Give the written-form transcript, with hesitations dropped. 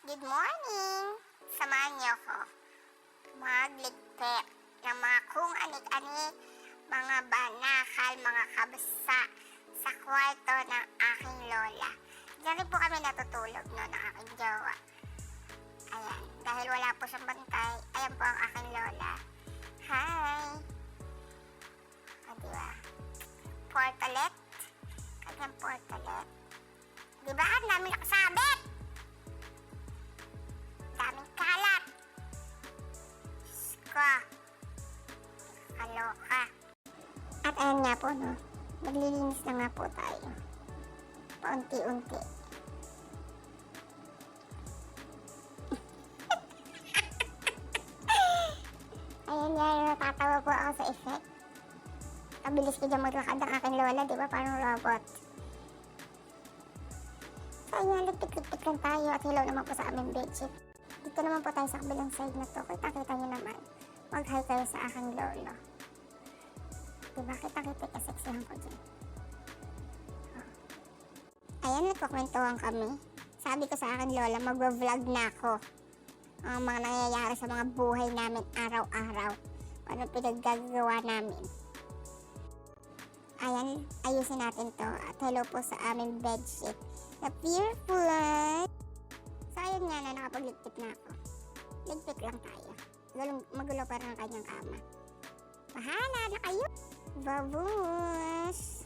Good morning! Samahan niyo ako magligpit ng mga kung anik-anik, mga banakal, mga kabsa sa kwarto ng aking lola. Diyan rin po kami natutulog no, ng aking jowa. Ayan, dahil wala po siyang bantay, ayan po ang aking lola. Hi! O diba? Portalet. Kanyang portalet. Diba? Ang dami nakasabit! Daming kalat! Sko! Kaloka! At ayan nga po, no? Naglilinis na nga po tayo. Paunti-unti. Ayan nga, natatawa po ako sa effect. Kabilis ko dyan maglakad ang aking lola, di ba? Parang robot. So, ayan, lipit-lipit lang tayo at hilaw naman po sa aming bedsheet. Dito naman po tayo sa kabilang side na to. Kita-kita nyo naman. Mag-hi kayo sa aking lolo. Diba? Kita-kita kaseksihan ko dyan. Oh. Ayan, nagkukwentuhan kami. Sabi ko sa aking lola, mag-vlog na ako. Ang mga nangyayari sa mga buhay namin araw-araw. Ano pinaggagawa namin. Ayan, ayusin natin to. At hello po sa aming bedsheet. Na Purefly. So, ayun nga na, nakapagligpit na ako. Ligpit lang tayo. Magulo pa rin ang kanyang kama. Bahala na kayo. Babush!